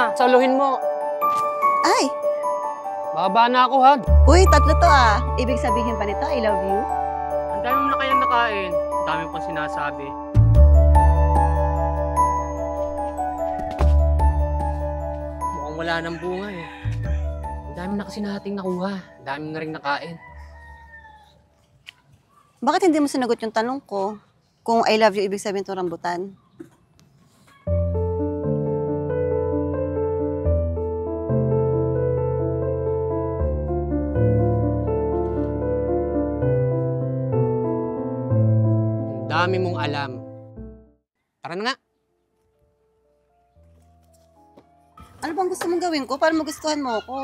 na. Saluhin mo. Ay! Baba na ako, Hag. Uy, tatlo to ah. Ibig sabihin ba nito, I love you? Ang dami mo na kayang nakain. Ang dami mo pang sinasabi. Mukhang wala nang bunga eh. Ang dami na kasi nating nakuha. Ang dami na rin nakain. Bakit hindi mo sinagot yung tanong ko? Kung I love you, ibig sabihin itong rambutan. Ang dami mong alam. Tara na nga. Ano bang gusto mong gawin ko para magustuhan mo ako?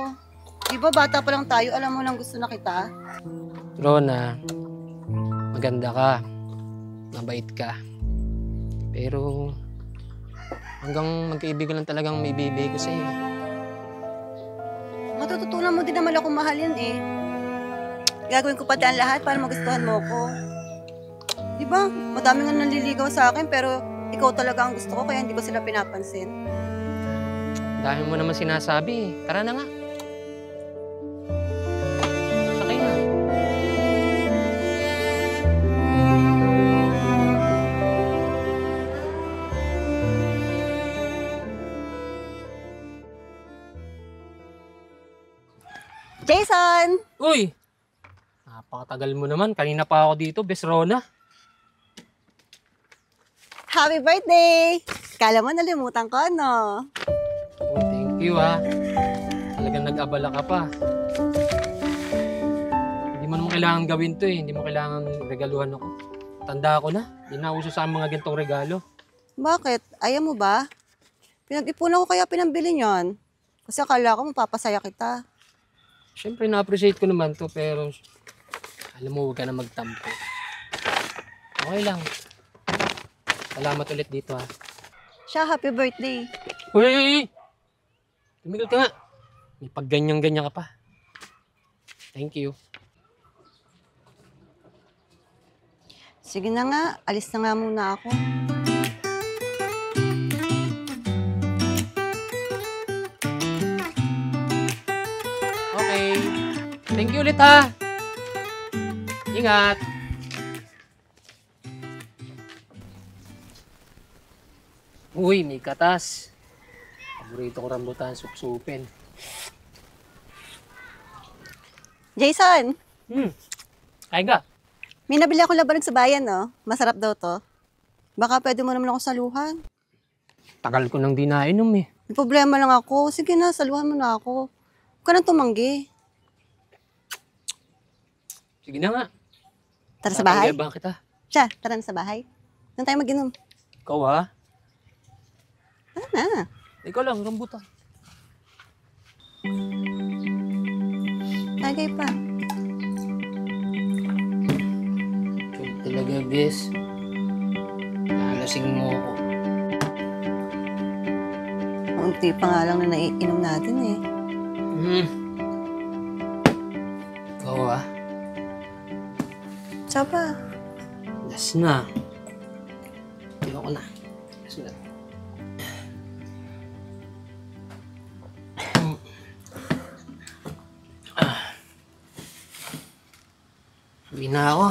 Di ba bata pa lang tayo, alam mo lang gusto na kita? Rona, maganda ka. Mabait ka. Pero hanggang magkaibigan lang talagang may ibibigay ko sa'yo. Matututunan mo din naman akong mahalin eh. Gagawin ko pati ang lahat para magustuhan mo ako. Di ba? Madami nga nanliligaw sa akin pero ikaw talaga ang gusto ko kaya hindi ko sila pinapansin. Dami mo naman sinasabi. Tara na nga. Sakay na. Jason! Uy! Napakatagal mo naman. Kanina pa ako dito, Bes Rona. Happy birthday! Kala mo nalimutan ko, no? Oh, thank you ha. Talagang nag-abala ka pa. Hindi mo naman kailangan gawin to eh. Hindi mo kailangan regaluhan ako. Tanda ko na. Hindi na uso sa mga gantong regalo. Bakit? Ayaw mo ba? Pinag-ipunan ko kaya pinambili niyon. Kasi akala ko mapapasaya kita. Siyempre na-appreciate ko naman to pero alam mo huwag ka na magtampo. Okay lang. Salamat ulit dito ha. Siya, happy birthday. Uy! Tumigil ka nga. May pagganyan-ganyan ka pa. Thank you. Sige na nga, alis na nga muna ako. Okay. Thank you ulit ha. Ingat. Uy, may katas. Paborito ko rambutan, supsupin. Jason, Kain ka. may nabili akong labanog sa bayan, no? Masarap daw to. Baka pwede mo naman akong saluhan. Tagal ko nang di nainom eh. May problema lang ako. Sige na, saluhan mo na ako. Huwag ka nang tumanggi. Sige na nga. Tara sa bahay. Tatayabang kita. Siya, tara na sa bahay. Doon tayo mag-inom. Ikaw ha? Tara na. Ikaw lang, rambutan. Tagay pa. Ikaw talaga, Bes. Nalasing mo ako. Unti pa nga lang na naiinom natin eh. Ikaw ha? Siya pa. Last na. Ayoko na. Last na. Uwi na ako.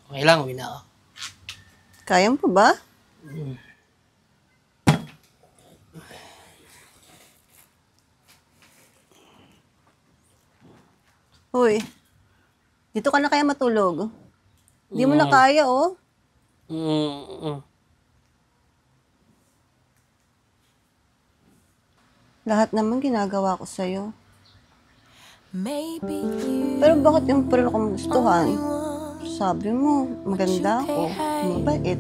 Okay lang, uwi na ako. Kaya mo pa ba? Uy, dito ka na kaya matulog? Hindi mo na kaya, oh. Lahat naman ginagawa ko sa'yo. Pero bakit yung parang akong gustuhan? Sabi mo, maganda ako, mabait.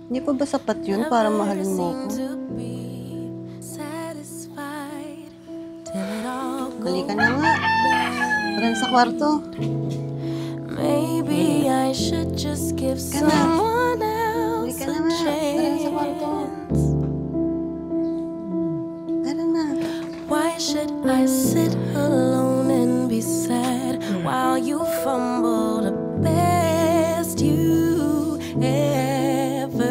Hindi pa ba sapat yun para mahalin mo ako? Halika na nga. Tara na sa kwarto. Maybe I should just give Ka na. someone else Halika na a nga. Tara na sa kwarto. chance. Tara na. Why should I sit alone and be sad while you fumble the best you ever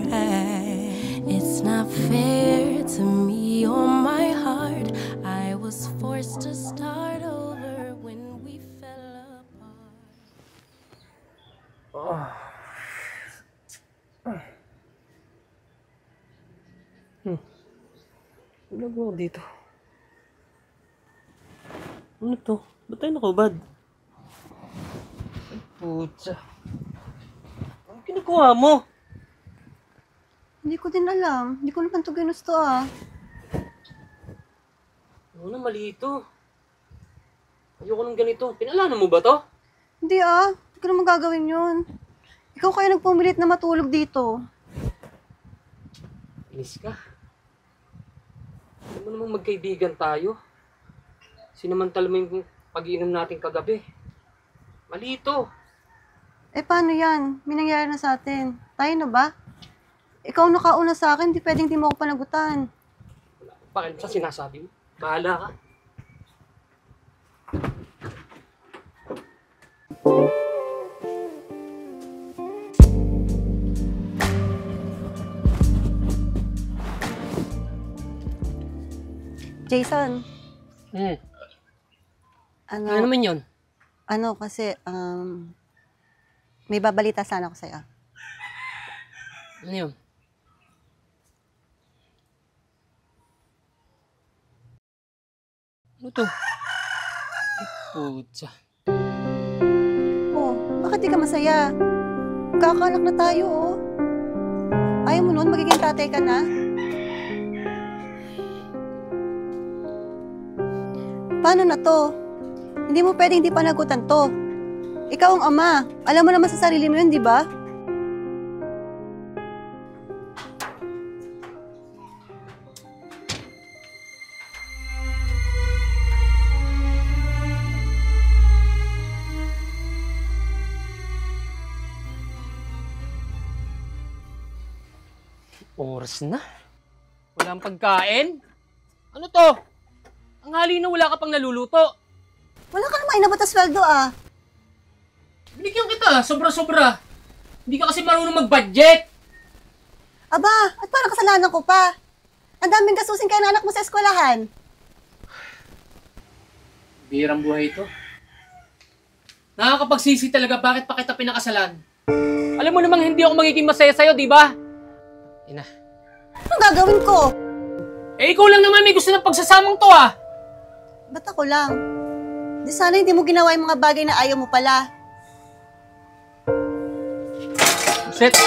had? It's Ano ba dito? Ano to? Ba't tayo nakubad? Ay, putsa. Ano ginagawa mo? Hindi ko din alam. Hindi ko naman to ginusto ah. Ano, mali ito. Ayoko ng ganito. Pinalanan mo ba to? Hindi ah. Hindi ko naman gagawin yun. Ikaw kaya nagpumilit na matulog dito. Inis ka. Alam mo namang magkaibigan tayo. Sinamantala mo yung pag-iinom natin kagabi. Mali ito. Eh paano yan? May nangyari na sa atin. Tayo na ba? Ikaw nakauna sa akin, di pwedeng di mo ako panagutan. Wala akong pakialam sa sinasabi mo. Bahala ka. Jason, Ano ano, naman yun? kasi, may babalita sana ako sa'yo. Ano yun? Ano to? Ay, putsa. Oh, bakit di ka masaya? Kakanak na tayo, oh. Ayaw mo nun, magiging tatay ka na? Paano na to? Hindi mo pwedeng di panagutan to. Ikaw ang ama. Alam mo naman sa sarili mo yun, di ba? Oras na. Walang pagkain? Ano to? Ang hali na wala ka pang naluluto. Wala ka naman inabot na sweldo, ah. Binigyan kita, sobra-sobra. Hindi ka kasi marunong mag-budget. Aba, at parang kasalanan ko pa. Ang daming gastusin kaya ng anak mo sa eskwelahan. Birang buhay ito. Nakakapagsisi talaga bakit pa kita pinakasalan. Alam mo namang hindi ako magiging masaya sa'yo, di ba? Ina. Anong gagawin ko? Eh, ikaw lang naman may gusto ng pagsasamang to, ah. Ba't ako lang? Di sana hindi mo ginawa yung mga bagay na ayaw mo pala. Set.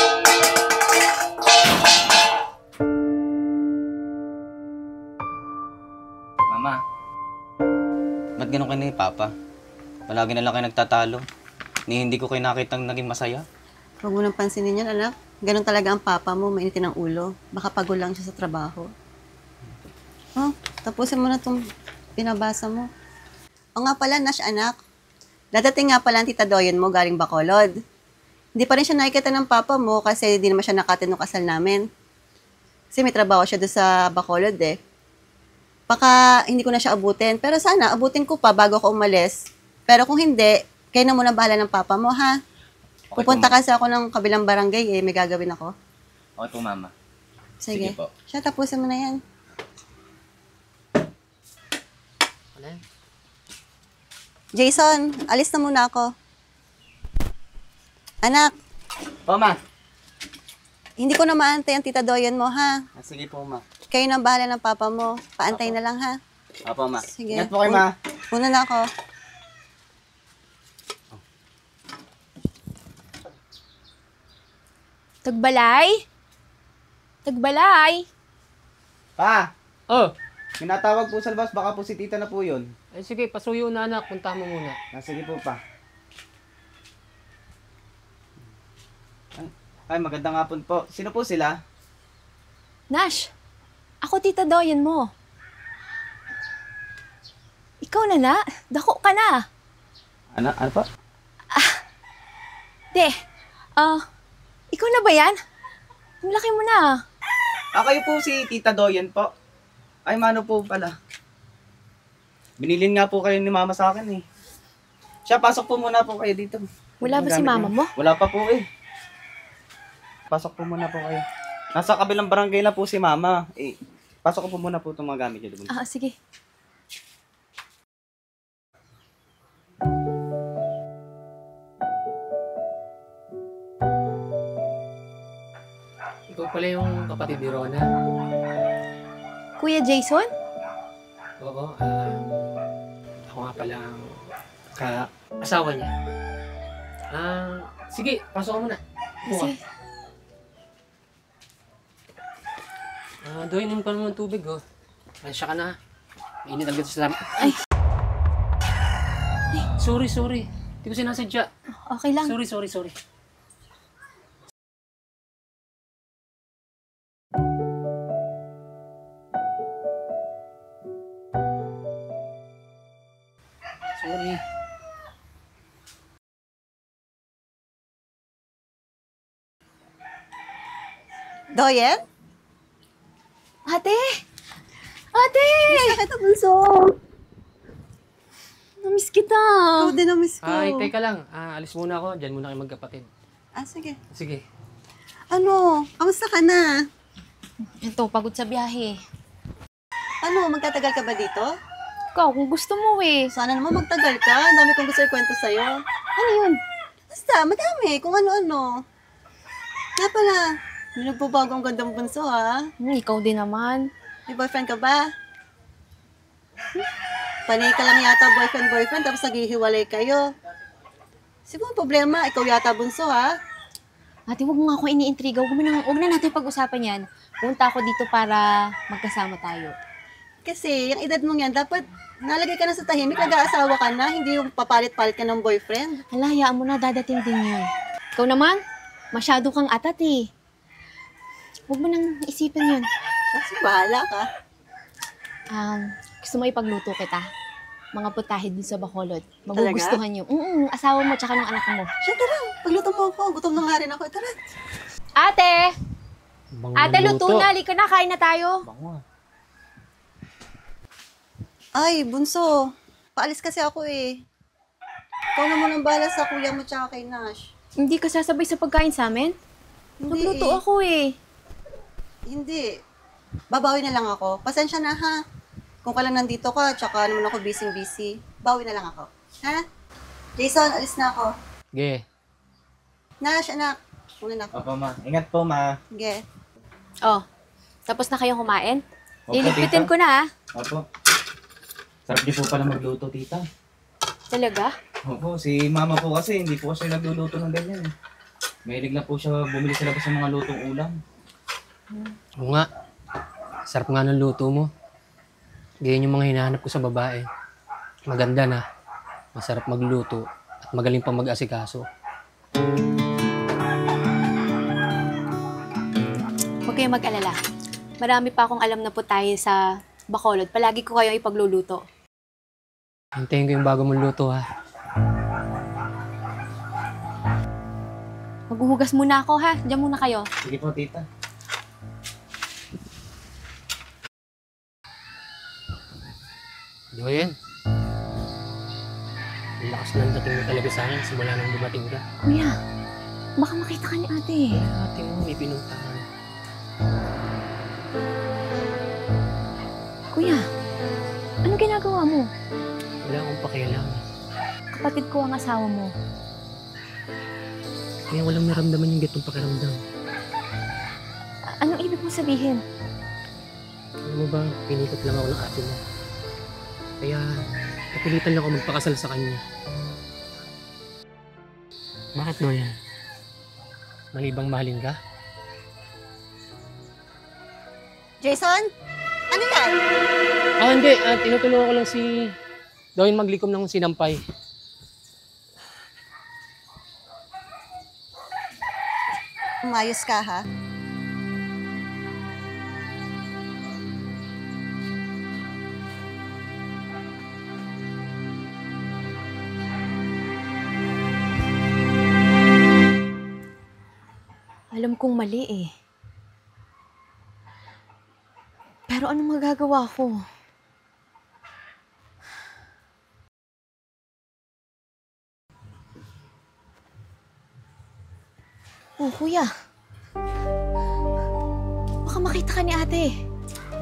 Mama, ba't ganun kayo ni Papa? Palagi na lang kayo nagtatalo. Ni hindi ko kayo nakitang naging masaya. Huwag mo nang pansinin yan, anak. Ganun talaga ang papa mo, mainitin ang ulo. Baka pagod lang siya sa trabaho. Oh, tapusin mo na itong pinabasa mo. O nga pala, Nash, anak. Dadating nga pala ang tita Doyen mo galing Bacolod. Hindi pa rin siya nakikita ng papa mo kasi hindi naman siya nakatin ng kasal namin. Kasi may trabaho siya doon sa Bacolod eh. Baka hindi ko na siya abutin. Pero sana, abutin ko pa bago ako umalis. Pero kung hindi, kayo na muna bahala ng papa mo, ha? Okay Pupunta po, kasi ako ng kabilang barangay eh. May gagawin ako. Okay po, Mama. Sige. Sige po. Siya, tapusin mo na yan. Ano yan? Jason, alis na muna ako. Anak, Po, Ma. hindi ko na maantay ang tita Doyen mo, ha? Sige po, Ma. Kayo na ang bahala ng papa mo. Paantay na lang, ha? Opo, Ma. Sige. Ingat po kayo, Ma. Una na ako. Tagbalay? Tagbalay? Pa! Oh, Minatawag po sa labas. Baka po si tita na po yun. ay sige, pasuyo na anak. Punta mo muna. Sige po, Pa. Ay, magandang hapon po. Sino po sila? Nash, ako tita Doyen mo. Ikaw na na? Dako ka na. Ano po? De, ikaw na ba yan? Ang laki mo na. Kayo po si Tita Doyen po. Ay, mano po pala. Binilin nga po kayo ni Mama sa akin eh. Siya, pasok po muna po kayo dito. Wala ba si Gamit mama niyo. mo? Wala pa po eh. Pasok po muna po kayo. Nasa kabilang barangay na po si Mama. Eh, pasok ko po muna po itong mga gamit niyo. Sige. Ikaw pala yung kapatid ni Rona. Kuya Jason? Oo, ako nga pala ang asawa niya. Sige, pasok ka muna. Upo ka. Kasi, Doy, inom ka naman ng tubig, oh. Siya ka na. Mainit agad sa Ay. Sorry. Hindi ko sinasadya. okay lang. Sorry. Sorry. Doyen? Ate! Ate! Bakit ang bunso? Namiss kita. Ikaw din ang miss ko. Ay, teka lang. Alis muna ako. Diyan muna kayo magkapatid. Sige. Sige. Ano? Kamusta ka na? Ito, pagod sa biyahe. Ano, magtatagal ka ba dito? Ikaw, kung gusto mo eh. Sana naman magtagal ka. Ang dami kong gusto ikwento sa'yo. Ano yun? Basta, madami. Kung ano-ano. Nga pala, may nagbabago ang gandang bunso, ha? Ikaw din naman. May boyfriend ka ba? Panay ka lang yata boyfriend, tapos naghihiwalay kayo. Siguro ang problema, ikaw yata bunso, ha? Ate, huwag mo nga ako iniintriga. Huwag na natin pag-usapan yan. Punta ako dito para magkasama tayo. Kasi, yung edad mong yan, dapat nalagay ka na sa tahimik, nag-aasawa ka na, hindi yung papalit-palit ka ng boyfriend. Hala, hayaan mo na, dadating din yun. Ikaw naman, masyado kang atat eh. Huwag mo nang isipin yun. Kasi bahala ka. Gusto mo ipagluto kita? Mga putahe din sa Bacolod. Magugustuhan niyo. Asawa mo tsaka ng anak mo. Siya, tara. Pagluto mo ako. Gutom na nga rin ako. Tara. Ate! Bango Ate, ng luto na. Halika na, kain na tayo. Bango. Ay, bunso. Paalis kasi ako eh. Ikaw na munang bahala sa kuya mo tsaka kay Nash. Hindi ka sasabay sa pagkain sa amin? Hindi Nagluto eh. ako eh. Hindi. Babawi na lang ako. Pasensya na ha. Kung ka lang nandito ka, tsaka naman ako busy. Bawi na lang ako. Ha? Jason, alis na ako. Ge. Nash, anak. Muna na ako. Opo, ma. Ingat po, ma. Sige. Oh, tapos na kayong kumain? Opo, Lilipitin tita. ko na ah. Opo. Sarap niyo po pala magluto, tita. Talaga? Opo, si mama po kasi, hindi po siya nagluluto ng ganyan. Mahilig na po siya bumili sa labas ng mga lutong ulam. Oo nga. Sarap nga ng luto mo. Ganyan yung mga hinahanap ko sa babae. Maganda na. Masarap magluto. At magaling pa mag-asikaso. Huwag kayong mag-alala. Marami pa akong alam na putahe sa Bacolod. Palagi ko kayo ipagluluto. Hintayin ko yung bago mong luto, ha. Maghuhugas muna ako ha. Diyan muna kayo. Sige po, tita. Doyen. Ang lakas ng dating mo talaga sa akin simula nang dumating ka. Kuya, baka makita ka ni ate. Ate mo, may pinuntahan. Kuya, ano ginagawa mo? Wala akong pakialam. Kapatid ko ang asawa mo. Kaya walang naramdaman yung gatong pakiramdam. Anong ibig mo sabihin? Alam mo ba, pinikot lang ako ng ate mo. Kaya, napilitan lang ako magpakasal sa kanya. Bakit no yan? Mali bang mahalin ka? Jason? Ano yan? Hindi. Tinutulungan ko lang si Doyen maglikom ng sinampay. Umayos ka ha? Alam kong mali eh. Pero anong magagawa ko? Oh, kuya. Baka makita ka ni ate.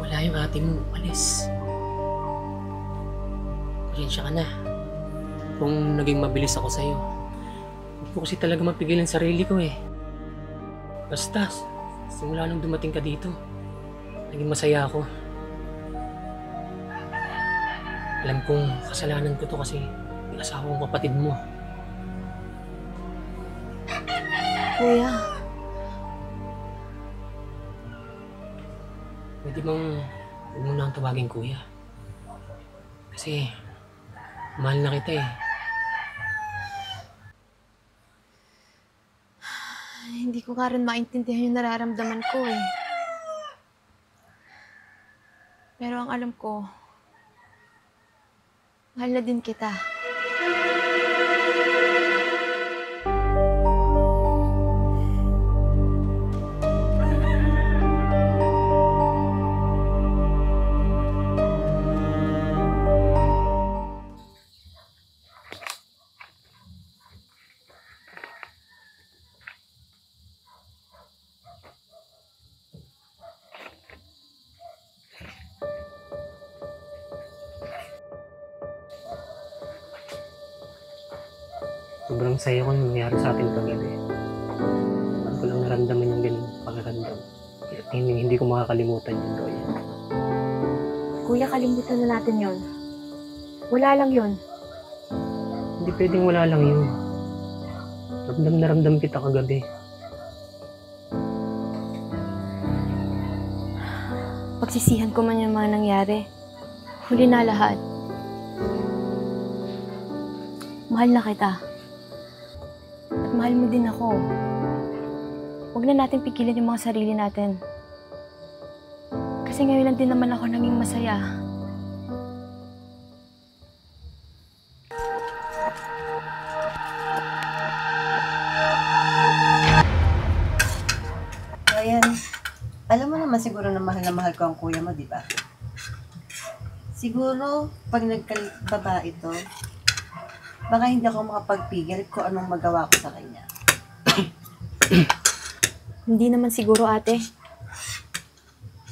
Wala yung ate mo. Alis. Pasensya ka na. Kung naging mabilis ako sa'yo. Hindi ko kasi talaga mapigilan sarili ko eh. Basta, Simula nung dumating ka dito, naging masaya ako. Alam kong kasalanan ko to kasi yung asawa kong kapatid mo. Kuya, Pwede bang huwag mo na ang tawagin kuya? Kasi mahal na kita eh. hindi ko nga rin maintindihan yung nararamdaman ko eh. Pero ang alam ko, mahal na din kita. Sobrang saya ko yung nangyari sa atin kagabi. Saan ko lang naramdaman yung ganun pagkakandam. At hindi ko makakalimutan yun, Doy. Kuya, kalimutan na natin yon. Wala lang yon. Hindi pwedeng wala lang yun. Ramdam na ramdam kita kagabi. Pagsisihan ko man yung mga nangyari. Huli na lahat. Mahal na kita. At mahal mo din ako. Huwag na natin pigilan yung mga sarili natin. Kasi ngayon lang din naman ako naging masaya. Ayan, alam mo naman siguro na mahal ko ang kuya mo, di ba? Siguro, pag nagkababa ito, baka hindi ako makapagpigil kung anong magawa ko sa kanya. Hindi naman siguro, ate.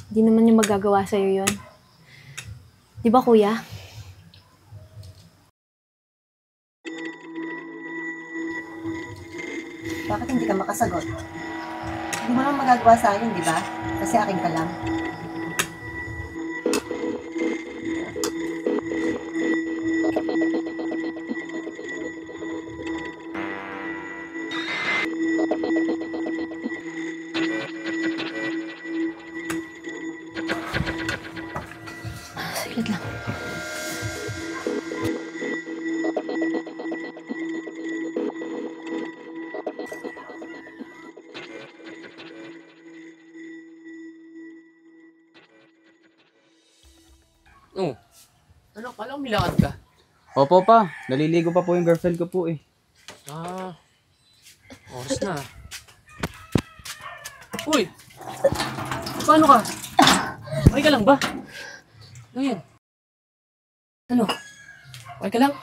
Hindi naman yung magagawa sa'yo yun. Di ba, kuya? Bakit hindi ka makasagot? Hindi mo lang magagawa sa akin, di ba? Kasi akin ka lang. Saglit lang. Oh, ano, kala ko milakad ka. Opo pa, naliligo pa po yung girlfriend ko po eh. Ah, oras na. Uy! Paano ka? Okay ka lang ba? Ano yan? Ano? Okay ka lang?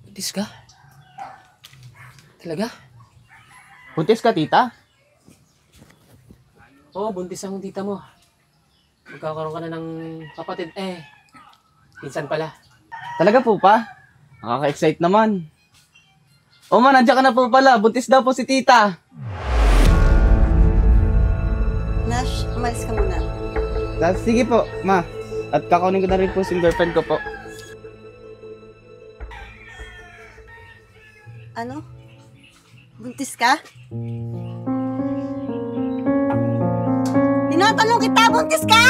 Buntis ka? Talaga? Buntis ka, tita? Oo, buntis ang tita mo. Magkakaroon ka na ng kapatid. Pinsan pala. Talaga po pa? Nakaka-excite naman. O ma, nandiyan ka na po pala. Buntis daw po si tita. Nash, umalis ka muna. Sige po, ma. At kakunin ko na rin po si girlfriend ko po. Ano? Buntis ka? Tinatanong kita, buntis ka?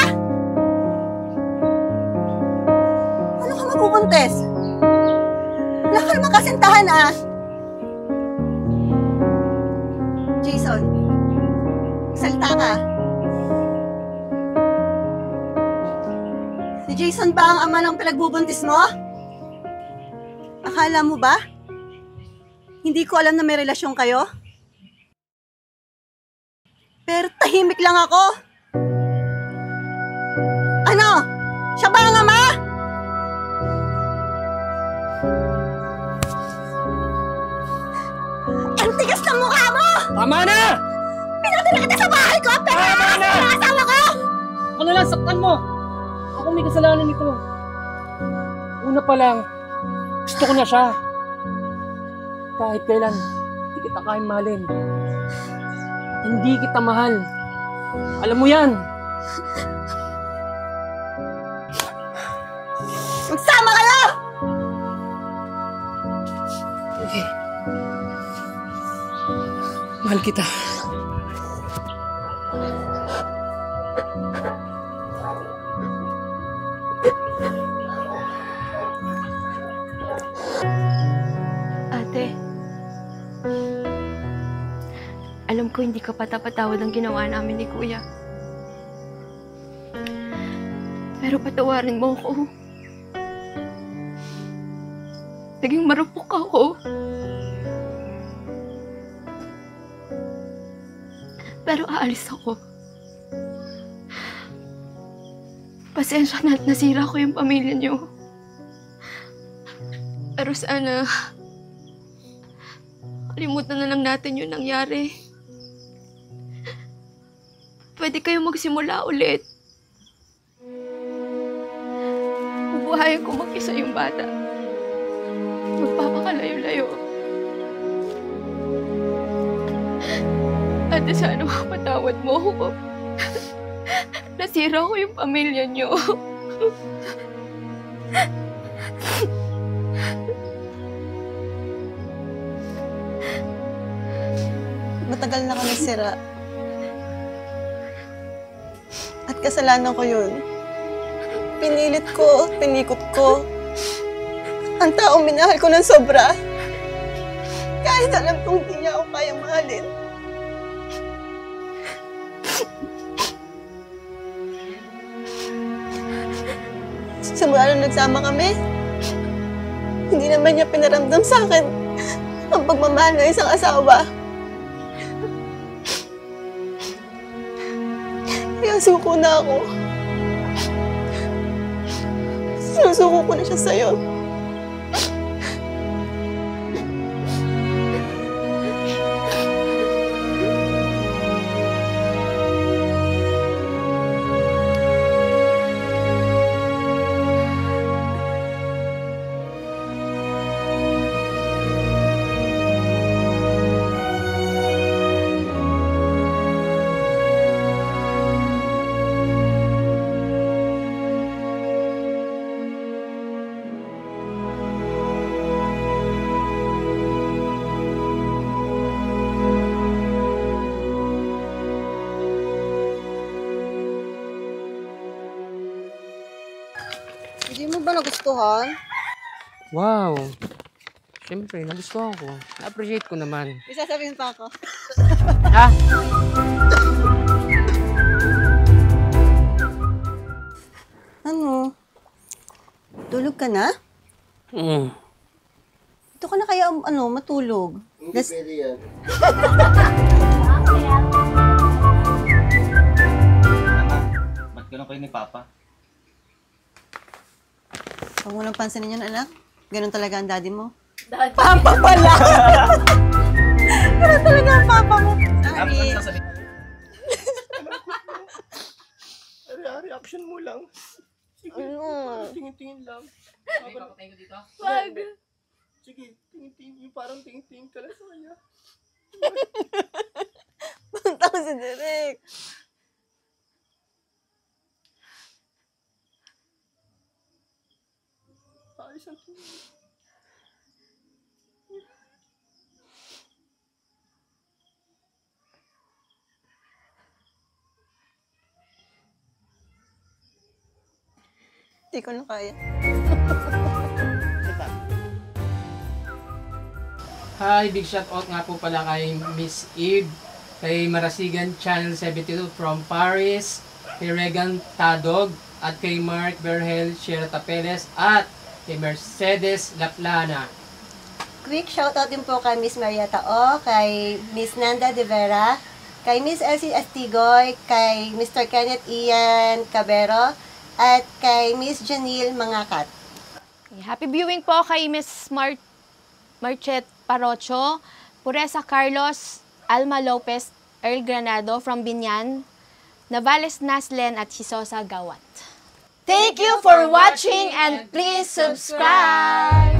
Ano ka mabubuntis? Wala ka naman kasintahan, ah. Jason, salita ka. Si Jason ba ang ama ng pinagbubuntis mo? Akala mo ba? Hindi ko alam na may relasyon kayo? Pero tahimik lang ako. Ano? Siya ba ang ama? Ang tigas ng mukha mo! Tama na! Pinadala kita sa bahay ko, pero Tama na! ang asawa ko! Ako na lang, saktan mo! Ako may kasalanan nito. Una pa lang, gusto ko na siya. Kahit kailan, kita kayang mahalin. Hindi kita mahal. Alam mo yan. Magsama kayo! Okay. Mahal kita. Ate, alam ko hindi ka patapatawad ang ginawa namin ni Kuya. Pero patawarin mo ako. Naging marupok ako. Pero aalis ako. Pasensya na at nasira ko yung pamilya niyo. Pero sana, kalimutan na lang natin yung nangyari. Pwede kayo magsimula ulit. Bubuhayin ko mag-isa yung bata. Magpapakalayo-layo. Ate, sana mapatawad mo ako. Nasira ko yung pamilya niyo. Matagal na kami sira. At kasalanan ko yun. Pinilit ko, pinikot ko. Ang taong minahal ko ng sobra. Kahit alam kong hindi niya ako kayang mahalin. Simula nung nagsama kami, hindi naman niya pinaramdam sa akin ang pagmamahal ng isang asawa. Kaya suko na ako. Sinusuko ko na siya sa'yo. Hindi mo ba nagustuhan? Wow. Siyempre, nagustuhan ko. Na-appreciate ko naman. May sasabihin pa ako. Ha? Ano? Tulog ka na? Mm. Ito ka na kaya matulog? Hindi pwede yan. Mama, ba't ganun kayo ni Papa? Huwag mo lang pansinin yan, anak. Ganun talaga ang daddy mo. Papa pala! Ganun talaga ang papa mo. Sorry. Reaction mo lang. Ano? Tingin-tingin lang. Papatayin ko dito. Wag! Sige, tingin-tingin. Yung parang tingin-tingin ka lang sa kanya. Punta ko si Derek. Ayos ang tingin. Hindi ko na kaya. Hi, big shout out nga po pala kay Miss Eve, kay Marasigan Channel 72 from Paris, kay Regan Tadog, at kay Mark Berhel Sierra Tapeles, at kay Mercedes Laplana. Quick shoutout din po kay Miss Marieta O, kay Miss Nanda De Vera, kay Miss Elsie Astigoy, kay Mr. Kenneth Ian Cabero, at kay Miss Janille Mangakat. Happy viewing po kay Miss Marchet Parocho, Puresa Carlos, Alma Lopez, Earl Granado from Binyan, Navales Naslen at Hisosa Gawat. Thank you for watching and please subscribe!